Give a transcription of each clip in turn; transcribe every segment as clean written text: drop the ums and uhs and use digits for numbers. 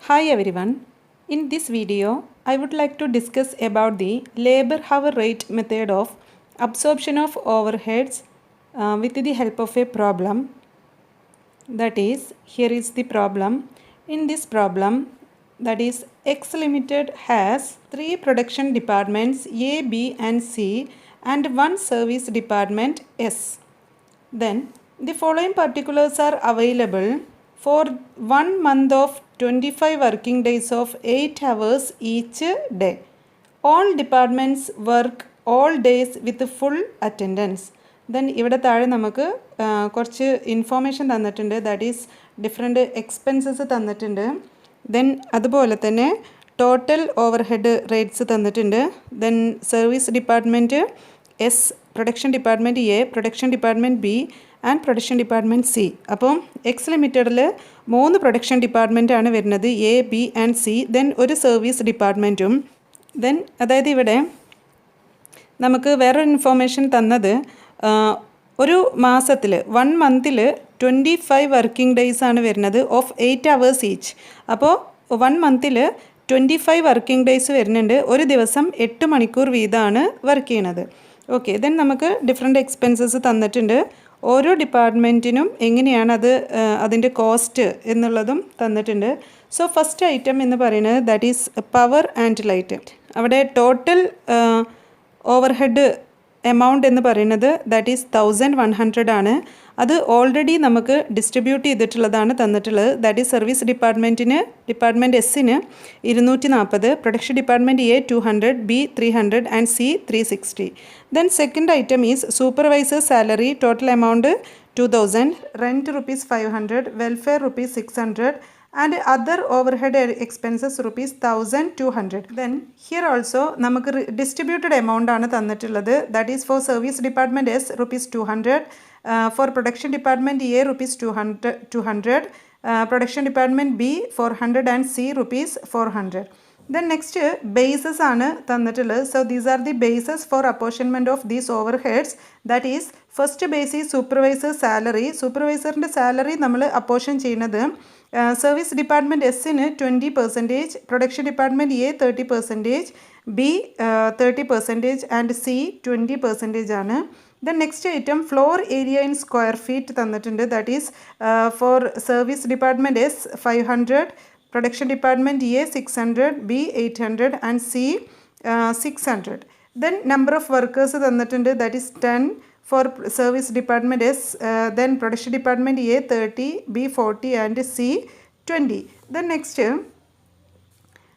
Hi everyone. In this video, I would like to discuss about the labor hour rate method of absorption of overheads with the help of a problem. That is, here is the problem. In this problem, that is X Limited has 3 production departments A, B and C and 1 service department S. Then the following particulars are available for 1 month of 25 working days of 8 hours each day. All departments work all days with full attendance. Then ഇവിടെ താഴെ നമുക്ക് കുറച്ച് information തന്നിട്ടുണ്ട്, that is different expenses തന്നിട്ടുണ്ട്. Then അതുപോലെ തന്നെ total overhead rates തന്നിട്ടുണ്ട്. Then service department S, production department A, production department B and production department C. അപ്പം എക്സ് ലിമിറ്റഡിൽ 3 പ്രൊഡക്ഷൻ ഡിപ്പാർട്ട്മെൻറ്റാണ് വരുന്നത്, A, B and C. Then ഒരു സർവീസ് ഡിപ്പാർട്ട്മെൻറ്റും. ദെൻ അതായത് ഇവിടെ നമുക്ക് വേറൊരു ഇൻഫോർമേഷൻ തന്നത് ഒരു മാസത്തിൽ 1 മന്തിൽ 25 വർക്കിംഗ് ഡേയ്സ് ആണ് വരുന്നത് ഓഫ് 8 hours ഈച്ച്. അപ്പോൾ 1 മന്തിൽ 25 വർക്കിംഗ് ഡേയ്സ് വരുന്നുണ്ട്. ഒരു ദിവസം 8 മണിക്കൂർ വീതമാണ് വർക്ക് ചെയ്യണത്. ഓക്കെ, ദെൻ നമുക്ക് ഡിഫറെൻറ്റ് എക്സ്പെൻസസ് തന്നിട്ടുണ്ട്. ഓരോ ഡിപ്പാർട്ട്മെൻറ്റിനും എങ്ങനെയാണ് അതിൻ്റെ കോസ്റ്റ് എന്നുള്ളതും തന്നിട്ടുണ്ട്. സോ ഫസ്റ്റ് ഐറ്റം എന്ന് പറയുന്നത് that is power and light. അവിടെ ടോട്ടൽ ഓവർഹെഡ് എമൗണ്ട് എന്ന് പറയുന്നത് ദാറ്റ് ഈസ് 1100 ആണ്. അത് ഓൾറെഡി നമുക്ക് ഡിസ്ട്രിബ്യൂട്ട് ചെയ്തിട്ടുള്ളതാണ് തന്നിട്ടുള്ളത്. ദാറ്റ് ഈസ് സർവീസ് ഡിപ്പാർട്ട്മെൻറ്റ് എസ്സിന് 240, production department A 200, B 300 and C 360. Then second item is supervisor salary, total amount 2000, rent ₹500, welfare ₹600 and other overhead expenses ₹1200. Then here also നമുക്ക് distributed amount ആണ് തന്നിട്ടുള്ളത്. That is for service department S ₹200, for production department A ₹200, production department B 400 and C ₹400. Then next bases ആണ് തന്നിട്ടുള്ളത്. So these are the bases for apportionment of these overheads. That is first base is supervisor salary. supervisorൻ്റെ salary നമ്മൾ apportion ചെയ്യുന്നത് service department എസ്സിന് 20%, production department A 30%, B 30% and C 20% ആണ്. Then next item floor area in square feet തന്നിട്ടുണ്ട്. That is for service department S 500, production department A 600, B 800 and C 600. Then number of workers തന്നിട്ടുണ്ട്. That is 10 for service department S, then production department A 30, B 40 and C 20. Then next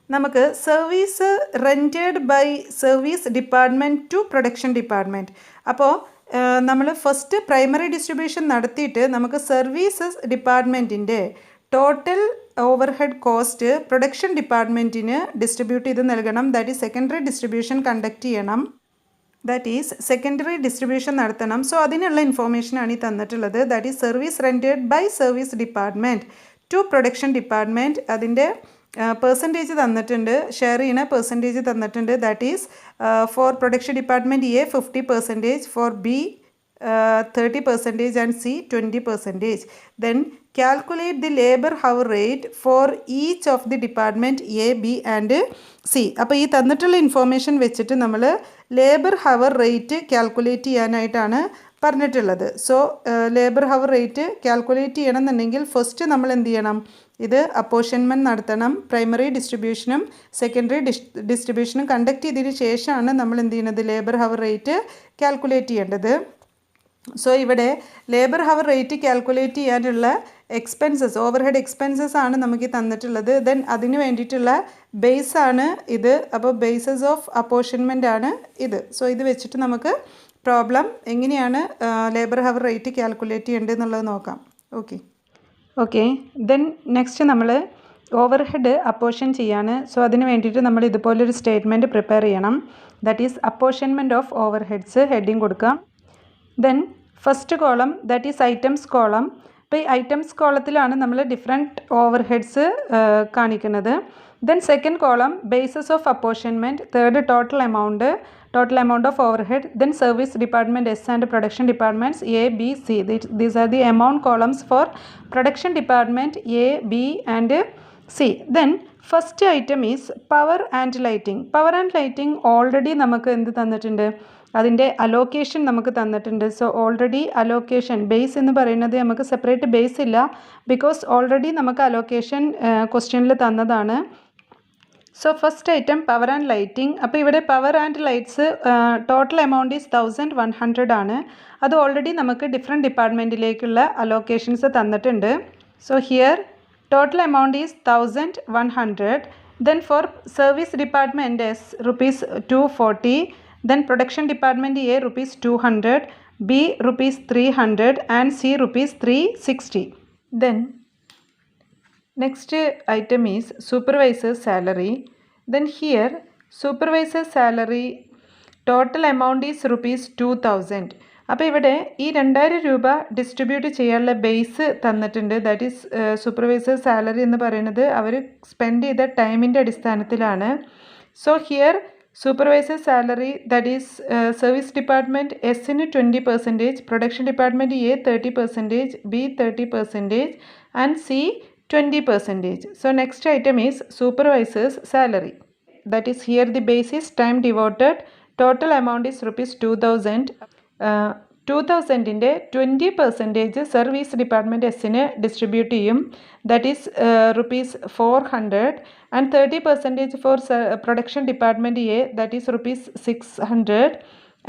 നമുക്ക് service rented by service department to production department. അപ്പോൾ നമ്മൾ first primary distribution നടത്തിയിട്ട് നമുക്ക് services ഡിപ്പാർട്ട്മെൻറ്റിൻ്റെ total overhead cost production ഡിപ്പാർട്ട്മെൻറ്റിന് distribute ചെയ്ത് നൽകണം. That is secondary distribution conduct ചെയ്യണം. ദാറ്റ് ഈസ് സെക്കൻഡറി ഡിസ്ട്രിബ്യൂഷൻ നടത്തണം. സോ അതിനുള്ള ഇൻഫോർമേഷനാണ് ഈ തന്നിട്ടുള്ളത്. That is service rented by service department to production department. അതിൻ്റെ പെർസെൻറ്റേജ് തന്നിട്ടുണ്ട്, ഷെയർ ചെയ്യുന്ന പെർസെൻറ്റേജ് തന്നിട്ടുണ്ട്. That is for production department A 50%, four B 30% and C 20%. Then calculate the labor hour rate for each of the department A, B and C. അപ്പോൾ ഈ തന്നിട്ടുള്ള information വെച്ചിട്ട് നമ്മൾ labour hour rate calculate ചെയ്യാനായിട്ടാണ് പറഞ്ഞിട്ടുള്ളത്. So labour hour rate calculate ചെയ്യണം എന്നുണ്ടെങ്കിൽ first നമ്മൾ എന്ത് ചെയ്യണം, ഇത് അപ്പോർഷൻമെൻറ്റ് നടത്തണം. പ്രൈമറി ഡിസ്ട്രിബ്യൂഷനും സെക്കൻഡറി ഡിസ്ട്രിബ്യൂഷനും കണ്ടക്ട് ചെയ്തതിന് ശേഷമാണ് നമ്മൾ എന്ത് ചെയ്യുന്നത്, ലേബർ ഹവർ റേറ്റ് കാൽക്കുലേറ്റ് ചെയ്യേണ്ടത്. സോ ഇവിടെ ലേബർ ഹവർ റേറ്റ് കാൽക്കുലേറ്റ് ചെയ്യാനുള്ള എക്സ്പെൻസസ്, ഓവർഹെഡ് എക്സ്പെൻസസ് ആണ് നമുക്ക് തന്നിട്ടുള്ളത്. ദെൻ അതിന് വേണ്ടിയിട്ടുള്ള ബേസ് ആണ് ഇത്. അപ്പോൾ ബേസസ് ഓഫ് അപ്പോർഷൻമെൻ്റ് ആണ് ഇത്. സോ ഇത് വെച്ചിട്ട് നമുക്ക് പ്രോബ്ലം എങ്ങനെയാണ് ലേബർ ഹവർ റേറ്റ് കാൽക്കുലേറ്റ് ചെയ്യേണ്ടത് എന്നുള്ളത് നോക്കാം. ഓക്കെ ദെൻ നെക്സ്റ്റ് നമ്മൾ ഓവർഹെഡ് അപ്പോർഷൻ ചെയ്യാണ്. സോ അതിന് വേണ്ടിയിട്ട് നമ്മൾ ഇതുപോലൊരു സ്റ്റേറ്റ്മെൻറ്റ് പ്രിപ്പയർ ചെയ്യണം. That is apportionment of overheads, heading കൊടുക്കാം. Then first column that is items column. അപ്പോൾ ഈ ഐറ്റംസ് കോളത്തിലാണ് നമ്മൾ ഡിഫറെൻറ്റ് ഓവർഹെഡ്സ് കാണിക്കുന്നത്. Then second column bases of apportionment, third total amount of overhead. Then service department S and production departments A, B, C. These are the amount columns for production department A, B and See, then first item is power and lighting. Power and lighting already നമുക്ക് എന്ത് തന്നിട്ടുണ്ട്, അതിൻ്റെ allocation നമുക്ക് തന്നിട്ടുണ്ട്. So already allocation base എന്ന് പറയുന്നത് നമുക്ക് separate base ഇല്ല, ബിക്കോസ് ഓൾറെഡി നമുക്ക് അലോക്കേഷൻ ക്വസ്റ്റ്യനിൽ തന്നതാണ്. So first item power and lighting. അപ്പോൾ ഇവിടെ power and lights total amount is 1100 ആണ്. അത് ഓൾറെഡി നമുക്ക് ഡിഫറെൻറ്റ് ഡിപ്പാർട്ട്മെൻറ്റിലേക്കുള്ള അലോക്കേഷൻസ് തന്നിട്ടുണ്ട്. So here total amount is 1100. Then for service department S rupees 240. Then production department A rupees 200, B rupees 300 and C rupees 360. Then next item is supervisor salary. Then here supervisor salary total amount is rupees 2000. അപ്പോൾ ഇവിടെ ഈ 2000 രൂപ distribute ചെയ്യാനുള്ള base തന്നിട്ടുണ്ട്. That is supervisor salary എന്ന് പറയുന്നത് അവർ spend ചെയ്ത ടൈമിൻ്റെ അടിസ്ഥാനത്തിലാണ്. So here supervisor salary that is service department എസിന് 20%, production department A 30%, B 30% and C 20%. So next item is supervisors salary. That is here the base is time devoted. Total amount is rupees 2000. 2000ൻ്റെ 20% service department എസിന് distribute ചെയ്യും. That is rupees 400 and 30% four production department A that is rupees 600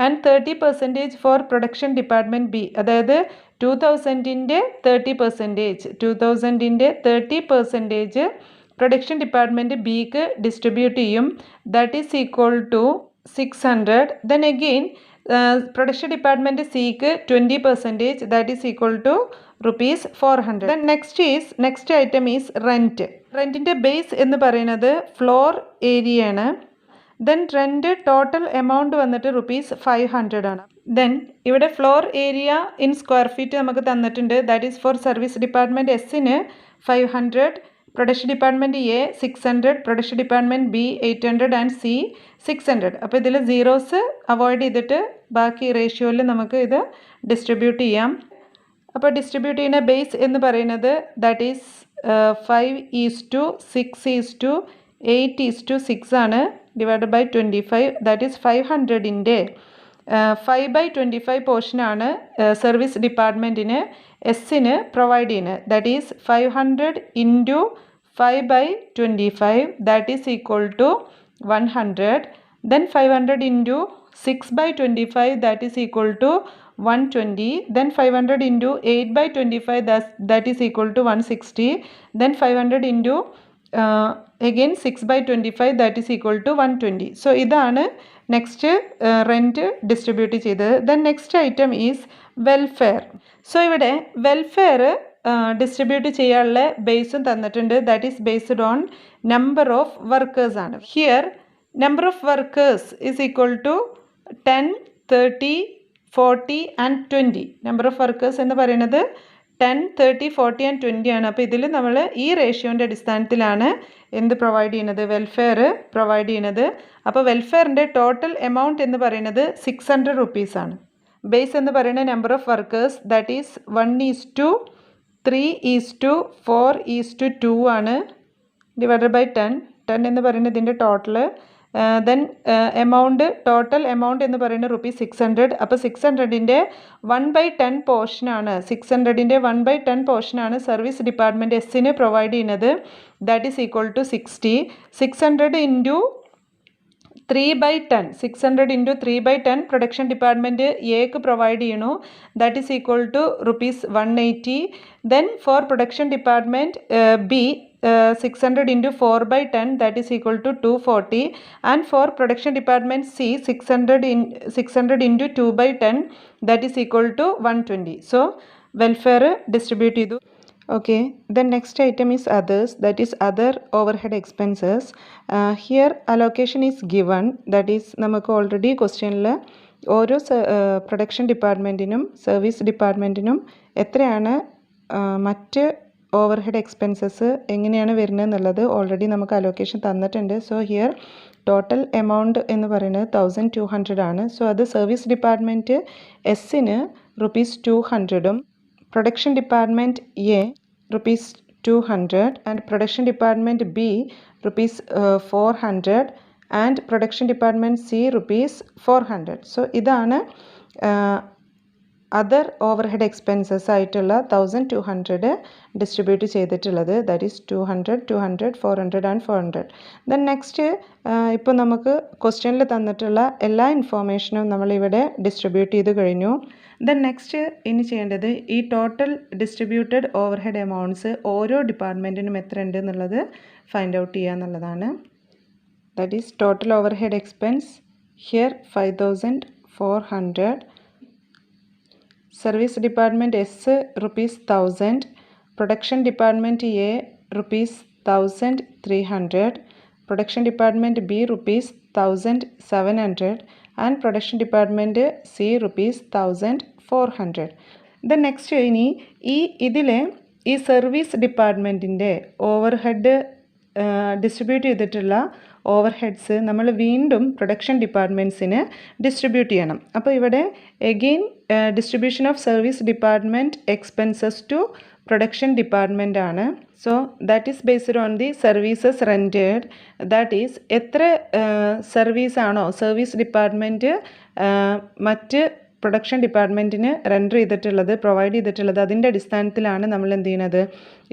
and 30% four production department B. അതായത് 2000ൻ്റെ 30% production department ബിക്ക് distribute ചെയ്യും. That is equal to 600. Then again production department സിക്ക് 20%, that is equal to rupees 400. Then next item is rent. റെൻറ്റിൻ്റെ base എന്ന് പറയുന്നത് floor ഏരിയയാണ്. Then rent total amount വന്നിട്ട് rupees 500 ആണ്. ദെൻ ഇവിടെ floor area in square feet നമുക്ക് തന്നിട്ടുണ്ട്. That is for service department എസിന് 500, production department A 600, production department B 800 and C 600. അപ്പോൾ ഇതിൽ സീറോസ് അവോയ്ഡ് ചെയ്തിട്ട് ബാക്കി റേഷ്യോയിൽ നമുക്ക് ഇത് ഡിസ്ട്രിബ്യൂട്ട് ചെയ്യാം. അപ്പോൾ ഡിസ്ട്രിബ്യൂട്ട് ചെയ്യുന്ന ബേസ് എന്ന് പറയുന്നത് ദാറ്റ് ഈസ് 5:6:8:6 ആണ്, ഡിവൈഡഡ് ബൈ 25. ദാറ്റ് ഈസ് 500ൻ്റെ 5/25 പോർഷനാണ് സർവീസ് ഡിപ്പാർട്ട്മെൻറ്റിന് എസിന് പ്രൊവൈഡ് ചെയ്യുന്നത്. ദാറ്റ് ഈസ് 500 ഇൻറ്റു 5/25 that is equal to 100. Then 500 into 6/25 that is equal to 120. Then 500 into 8/25 that is equal to 160. Then 500 into again 6/25 that is equal to 120. So ഇതാണ് next rent distribute ചെയ്തത്. Then next item is welfare. So ഇവിടെ welfare distribute ചെയ്യാനുള്ള ബേസും തന്നിട്ടുണ്ട്. That is based on number of workers ആണ്. Here number of workers is equal to 10, 30, 40 and 20. number of workers എന്ന് പറയുന്നത് 10, 30, 40 and 20 ആണ്. അപ്പോൾ ഇതിൽ നമ്മൾ ഈ റേഷ്യോൻ്റെ അടിസ്ഥാനത്തിലാണ് എന്ത് പ്രൊവൈഡ് ചെയ്യുന്നത്, വെൽഫെയർ പ്രൊവൈഡ് ചെയ്യുന്നത്. അപ്പോൾ വെൽഫെയറിൻ്റെ ടോട്ടൽ എമൗണ്ട് എന്ന് പറയുന്നത് 600 rupees ആണ്. ബേസ് എന്ന് പറയുന്ന number of workers that is 1:3:4:2 ആണ്, ഡിവൈഡഡ് ബൈ 10 എന്ന് പറയുന്നത് ഇതിൻ്റെ ടോട്ടൽ. ദെൻ ടോട്ടൽ എമൗണ്ട് എന്ന് പറയുന്നത് ₹600. അപ്പോൾ 600ൻ്റെ 1/10 പോർഷനാണ്, 600ൻ്റെ 1/10 പോർഷനാണ് സർവീസ് ഡിപ്പാർട്ട്മെൻറ്റ് എസിന് പ്രൊവൈഡ് ചെയ്യുന്നത്. That is equal to 60. 600 into 3/10 600 into 3/10 production department എക്ക് പ്രൊവൈഡ് ചെയ്യണു. That is equal to ₹180. Then for production department B 600 into 4/10 that is equal to 240. and for production department C 600 into 2/10 that is equal to 120. so welfare distribute ചെയ്തു. Okay, then next item is others, that is other overhead expenses. Here allocation is given, that is നമുക്ക് already ക്വസ്റ്റ്യനിൽ ഓരോ production ഡിപ്പാർട്ട്മെൻറ്റിനും service ഡിപ്പാർട്ട്മെൻറ്റിനും എത്രയാണ് മറ്റ് overhead expenses എങ്ങനെയാണ് വരുന്നത് എന്നുള്ളത് already നമുക്ക് അലോക്കേഷൻ തന്നിട്ടുണ്ട്. സോ ഹിയർ ടോട്ടൽ എമൗണ്ട് എന്ന് പറയുന്നത് 1200 ആണ്. സോ അത് സർവീസ് ഡിപ്പാർട്ട്മെൻറ്റ് എസിന് ₹200ഉം production department A 200 and production department B rupees 400 and production department C rupees 400. So ഇതാണ് other overhead expenses ആയിട്ടുള്ള 1200 ഡിസ്ട്രിബ്യൂട്ട് ചെയ്തിട്ടുള്ളത്. That is 200, 200, 400 and 400. Then next ഇപ്പോൾ നമുക്ക് ക്വസ്റ്റ്യനിൽ തന്നിട്ടുള്ള എല്ലാ ഇൻഫോർമേഷനും നമ്മളിവിടെ ഡിസ്ട്രിബ്യൂട്ട് ചെയ്ത് കഴിഞ്ഞു. ദെൻ നെക്സ്റ്റ് ഇനി ചെയ്യേണ്ടത് ഈ ടോട്ടൽ ഡിസ്ട്രിബ്യൂട്ടഡ് ഓവർഹെഡ് എമൗണ്ട്സ് ഓരോ ഡിപ്പാർട്ട്മെൻറ്റിനും എത്ര ഉണ്ട് എന്നുള്ളത് ഫൈൻഡ് ഔട്ട് ചെയ്യുക എന്നുള്ളതാണ്. That is total overhead expense here 5400. Service department S rupees 1000, production department A rupees 1300, production department B rupees 1700 and production department C rupees 1400. The next ഇനി ഇതിലെ ഈ service ഡിപ്പാർട്ട്മെൻറ്റിൻ്റെ ഓവർഹെഡ് ഡിസ്ട്രിബ്യൂട്ട് ചെയ്തിട്ടുള്ള ഓവർഹെഡ്സ് നമ്മൾ വീണ്ടും production ഡിപ്പാർട്ട്മെൻറ്റ്സിന് ഡിസ്ട്രിബ്യൂട്ട് ചെയ്യണം. അപ്പോൾ ഇവിടെ again distribution of service department expenses to production department ആണ്. So that is based on the services rented. That is എത്ര സർവീസാണോ സർവീസ് ഡിപ്പാർട്ട്മെൻറ്റ് മറ്റ് പ്രൊഡക്ഷൻ ഡിപ്പാർട്ട്മെൻറ്റിന് റെൻഡർ ചെയ്തിട്ടുള്ളത്, പ്രൊവൈഡ് ചെയ്തിട്ടുള്ളത്, അതിൻ്റെ അടിസ്ഥാനത്തിലാണ് നമ്മൾ എന്ത് ചെയ്യുന്നത്,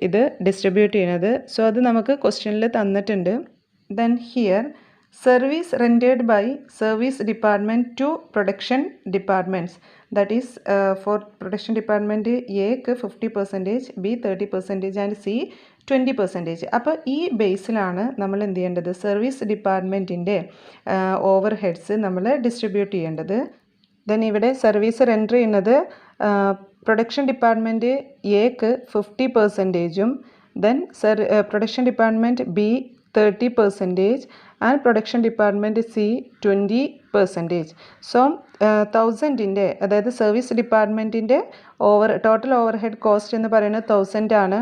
ഇത് ഡിസ്ട്രിബ്യൂട്ട് ചെയ്യുന്നത്. സോ അത് നമുക്ക് ക്വസ്റ്റ്യനിൽ തന്നിട്ടുണ്ട്. Then here service rendered by service department to production departments, that is for production department A 50%, B 30% and C 20%. അപ്പോൾ ഈ ബേസിലാണ് നമ്മൾ എന്ത് ചെയ്യേണ്ടത്, സർവീസ് ഡിപ്പാർട്ട്മെൻറ്റിൻ്റെ ഓവർഹെഡ്സ് നമ്മൾ ഡിസ്ട്രിബ്യൂട്ട് ചെയ്യേണ്ടത്. ദെൻ ഇവിടെ സർവീസ് റെൻഡർ ചെയ്യുന്നത് പ്രൊഡക്ഷൻ ഡിപ്പാർട്ട്മെൻറ്റ് എക്ക് 50%, then production department B 30% and production department C 20%. So 1000ൻ്റെ അതായത് സർവീസ് ഡിപ്പാർട്ട്മെൻറ്റിൻ്റെ ടോട്ടൽ ഓവർഹെഡ് കോസ്റ്റ് എന്ന് പറയുന്നത് 1000 ആണ്.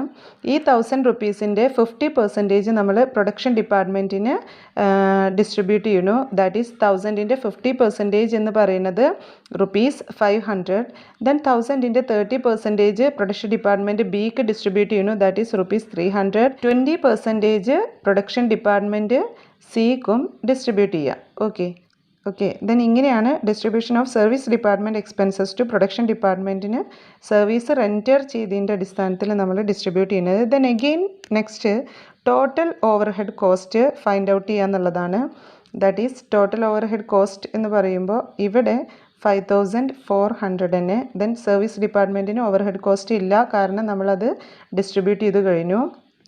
ഈ 1000 റുപ്പീസിൻ്റെ 50% നമ്മൾ പ്രൊഡക്ഷൻ ഡിപ്പാർട്ട്മെൻറ്റിന് ഡിസ്ട്രിബ്യൂട്ട് ചെയ്യുന്നു. ദാറ്റ് ഈസ് 1000ൻ്റെ 50% എന്ന് പറയുന്നത് rupees 500. ദെൻ 1000ൻ്റെ 30% പ്രൊഡക്ഷൻ ഡിപ്പാർട്ട്മെൻറ്റ് ബിക്ക് ഡിസ്ട്രിബ്യൂട്ട് ചെയ്യുന്നു. That is rupees 300. 20% production department സിക്കും ഡിസ്ട്രിബ്യൂട്ട് ചെയ്യുക. ഓക്കെ ദെൻ ഇങ്ങനെയാണ് distribution of service department expenses to production ഡിപ്പാർട്ട്മെൻറ്റിന് സർവീസ് റെൻറ്റർ ചെയ്തതിൻ്റെ അടിസ്ഥാനത്തിൽ നമ്മൾ ഡിസ്ട്രിബ്യൂട്ട് ചെയ്യുന്നത്. Then again next total overhead cost find out ചെയ്യുക എന്നുള്ളതാണ്. That is total overhead cost എന്ന് പറയുമ്പോൾ ഇവിടെ 5400 ദെൻ സർവീസ് ഡിപ്പാർട്ട്മെൻറ്റിന് ഓവർഹെഡ് കോസ്റ്റ് ഇല്ല, കാരണം നമ്മളത് ഡിസ്ട്രിബ്യൂട്ട് ചെയ്ത് കഴിഞ്ഞു.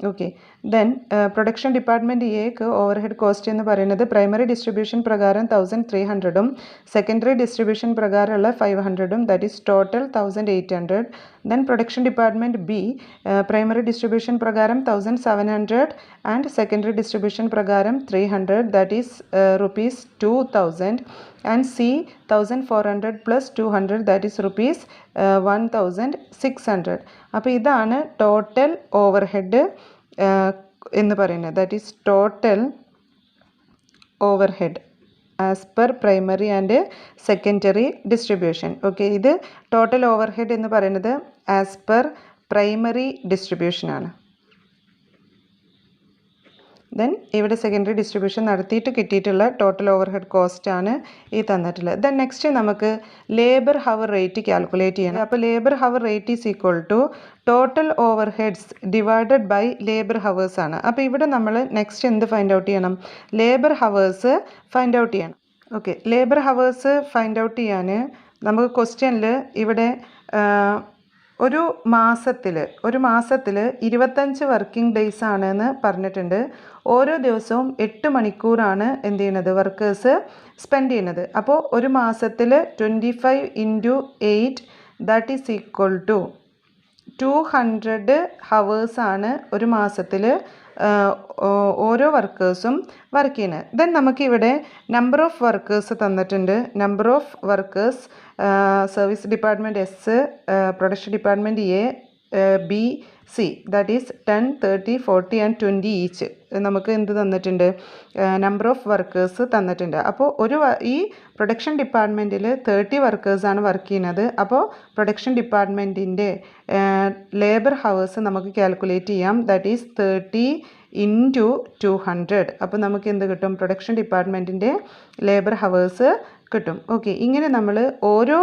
ഓക്കെ ദെൻ പ്രൊഡക്ഷൻ ഡിപ്പാർട്ട്മെൻറ്റ് എക്ക് ഓവർഹെഡ് കോസ്റ്റ് എന്ന് പറയുന്നത് പ്രൈമറി ഡിസ്ട്രിബ്യൂഷൻ പ്രകാരം 1300 സെക്കൻഡറി ഡിസ്ട്രിബ്യൂഷൻ പ്രകാരമുള്ള 500, that is total 1800. Then production department B primary distribution പ്രകാരം 1700 ആൻഡ് സെക്കൻഡറി ഡിസ്ട്രിബ്യൂഷൻ പ്രകാരം 300, that is rupees 2000 and C 1400 plus 200, that is rupees 1600. അപ്പോൾ ഇതാണ് total overhead എന്ന് പറയുന്നത്. That is total overhead as per primary and secondary distribution. Okay ഇത് total overhead എന്ന് പറയുന്നത് as per primary ഡിസ്ട്രിബ്യൂഷനാണ്. Then ഇവിടെ secondary distribution നടത്തിയിട്ട് കിട്ടിയിട്ടുള്ള ടോട്ടൽ ഓവർഹെഡ് കോസ്റ്റ് ആണ് ഈ തന്നിട്ടുള്ളത്. ദെൻ നെക്സ്റ്റ് നമുക്ക് ലേബർ ഹവർ റേറ്റ് കാൽക്കുലേറ്റ് ചെയ്യണം. അപ്പോൾ labour hour rate is equal to total overheads divided by labour hours ആണ്. അപ്പോൾ ഇവിടെ നമ്മൾ നെക്സ്റ്റ് എന്ത് ഫൈൻഡ് ഔട്ട് ചെയ്യണം, ലേബർ ഹവേഴ്സ് ഫൈൻഡ് ഔട്ട് ചെയ്യണം. Okay labour hours find out ചെയ്യാൻ നമുക്ക് ക്വസ്റ്റ്യനിൽ ഇവിടെ ഒരു മാസത്തിൽ 25 വർക്കിംഗ് ഡേയ്സ് ആണെന്ന് പറഞ്ഞിട്ടുണ്ട്. ഓരോ ദിവസവും 8 മണിക്കൂറാണ് എന്ത് ചെയ്യുന്നത്, വർക്കേഴ്സ് സ്പെൻഡ് ചെയ്യുന്നത്. അപ്പോൾ ഒരു മാസത്തിൽ 25 × 8 ദാറ്റ് ഈസ് ഈക്വൽ ടു 200 ഹവേഴ്സാണ് ഒരു മാസത്തിൽ ഓരോ വർക്കേഴ്സും വർക്ക് ചെയ്യുന്നത്. ദെൻ നമുക്കിവിടെ നമ്പർ ഓഫ് വർക്കേഴ്സ് തന്നിട്ടുണ്ട്. Number of workers service department S, production department A B C that is 10, 30, 40 and 20 each നമുക്ക് എന്ത് തന്നിട്ടുണ്ട്, നമ്പർ ഓഫ് വർക്കേഴ്സ് തന്നിട്ടുണ്ട്. അപ്പോൾ ഈ പ്രൊഡക്ഷൻ ഡിപ്പാർട്ട്മെൻറ്റിൽ 30 വർക്കേഴ്സാണ് വർക്ക് ചെയ്യുന്നത്. അപ്പോൾ പ്രൊഡക്ഷൻ ഡിപ്പാർട്ട്മെൻറ്റിൻ്റെ ലേബർ ഹവേഴ്സ് നമുക്ക് കാൽക്കുലേറ്റ് ചെയ്യാം. That is 30 into 200. അപ്പോൾ നമുക്ക് എന്ത് കിട്ടും, പ്രൊഡക്ഷൻ ഡിപ്പാർട്ട്മെൻറ്റിൻ്റെ ലേബർ ഹവേഴ്സ് കിട്ടും. ഓക്കെ, ഇങ്ങനെ നമ്മൾ ഓരോ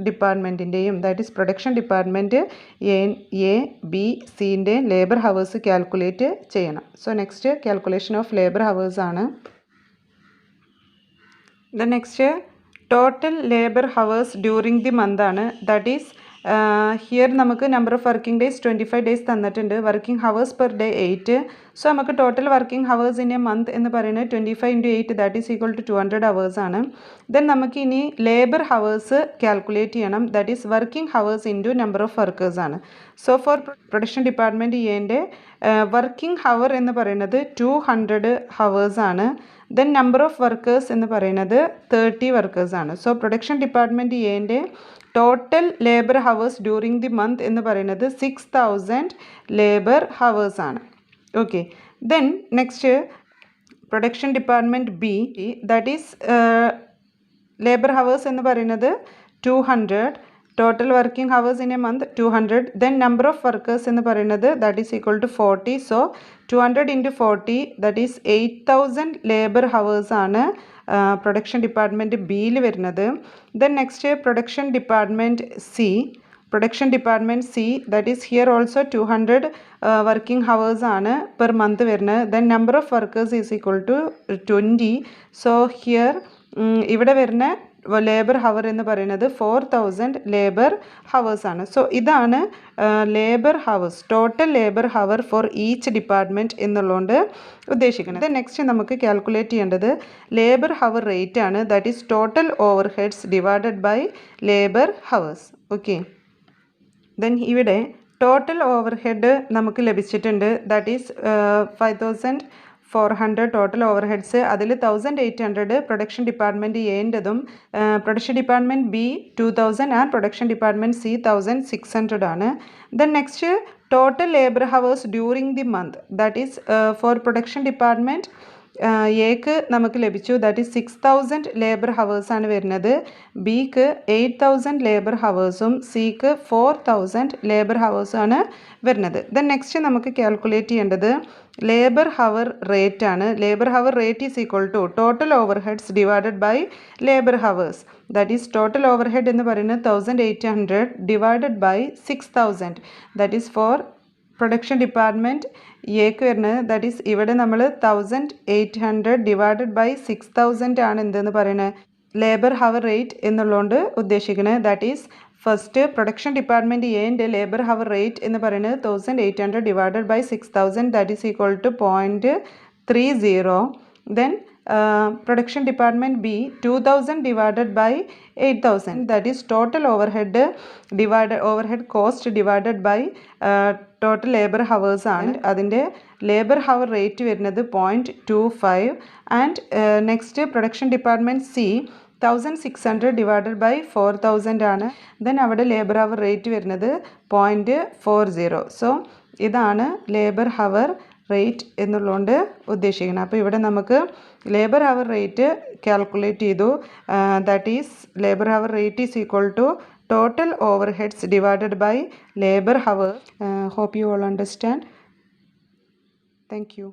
ഡിപ്പാർട്ട്മെൻറ്റിൻ്റെയും that is production department A B സിൻ്റെ ലേബർ ഹവേഴ്സ് കാൽക്കുലേറ്റ് ചെയ്യണം. So next calculation of labour hours ആണ്. The next total labour hours during the month ആണ്. ദാറ്റ് ഈസ് ഹിയർ നമുക്ക് number of working days 25 days തന്നിട്ടുണ്ട്. Working hours per day 8. So നമുക്ക് total working hours in a month എന്ന് പറയുന്നത് 25 into 8 that is equal to 200 hours ആണ്. Then നമുക്ക് ഇനി labour hours calculate ചെയ്യണം. That is working hours into number of workers ആണ്. So for production department എൻ്റെ working hour എന്ന് പറയുന്നത് 200 ഹവേഴ്സ് ആണ്. ദെൻ നമ്പർ ഓഫ് വർക്കേഴ്സ് എന്ന് പറയുന്നത് 30 വർക്കേഴ്സ് ആണ്. സോ പ്രൊഡക്ഷൻ ഡിപ്പാർട്ട്മെൻറ്റ് എൻ്റെ total labour hours during the month എന്ന് പറയുന്നത് 6000 ലേബർ ഹവേഴ്സ് ആണ്. Okay, then next production department B that is labour hours എന്ന് പറയുന്നത് 200. Total working hours in a month 200. Then number of workers എന്ന് പറയുന്നത് that is equal to 40. So 200 into 40 that is 8000 labour hours ആണ് production department ബിയിൽ വരുന്നത്. Then next production department C. Production department C that is here also 200 working hours ആണ് per month വരുന്നത്. Then number of workers is equal to 20. So here ഇവിടെ വരുന്ന labour hour എന്ന് പറയുന്നത് 4000 labour hours ആണ്. So ഇതാണ് labour hours, total labour hour for each department എന്നുള്ളതുകൊണ്ട് ഉദ്ദേശിക്കുന്നത്. നെക്സ്റ്റ് നമുക്ക് കാൽക്കുലേറ്റ് ചെയ്യേണ്ടത് ലേബർ ഹവർ റേറ്റ് ആണ്. That is total overheads divided by labour hours. Okay, then ഇവിടെ ടോട്ടൽ ഓവർ ഹെഡ് നമുക്ക് ലഭിച്ചിട്ടുണ്ട്. That is 5400 total overheads. അതിൽ 1800 production department എൻ്റെതും production department B 2000 and production department C 1600 ആണ്. Then next total labour hours during the month that is for production department എക്ക് നമുക്ക് ലഭിച്ചു. That is 6000 labour ഹവേഴ്സാണ് വരുന്നത്. ബിക്ക് 8000 ലേബർ ഹവേഴ്സും സിക്ക് 4000 ലേബർ ഹവേഴ്സാണ് വരുന്നത്. ദെൻ നെക്സ്റ്റ് നമുക്ക് കാൽക്കുലേറ്റ് ചെയ്യേണ്ടത് ലേബർ ഹവർ റേറ്റ് ആണ്. Labour hour rate is equal to total overheads divided by labour hours. That is total overhead എന്ന് പറയുന്നത് 1800 divided by 6000 that is for production department എക്ക് വരുന്നത്. That is ഇവിടെ നമ്മൾ 1800 divided by 6000 ആണ് എന്തെന്ന് പറയുന്നത് ലേബർ ഹവർ റേറ്റ് എന്നുള്ളതുകൊണ്ട് ഉദ്ദേശിക്കുന്നത്. That is first production department എൻ്റെ ലേബർ ഹവർ റേറ്റ് എന്ന് പറയുന്നത് 1800 divided by 6000 that is equal to 0.30. Then production department B 2000 divided by 8000 that is total overhead overhead cost divided by total labour hours ആണ്. അതിൻ്റെ labour hour rate വരുന്നത് 0.25. And next production department C 1600 divided by 4000 ആണ്. Then അവിടെ labour hour rate വരുന്നത് 0.40. So ഇതാണ് labour hour rate എന്നുള്ളതുകൊണ്ട് ഉദ്ദേശിക്കുന്നത്. അപ്പോൾ ഇവിടെ നമുക്ക് ലേബർ ഹവർ റേറ്റ് കാൽക്കുലേറ്റ് ചെയ്തു. That is labour hour rate is equal to total overheads divided by labor hour. Hope you all understand. Thank you.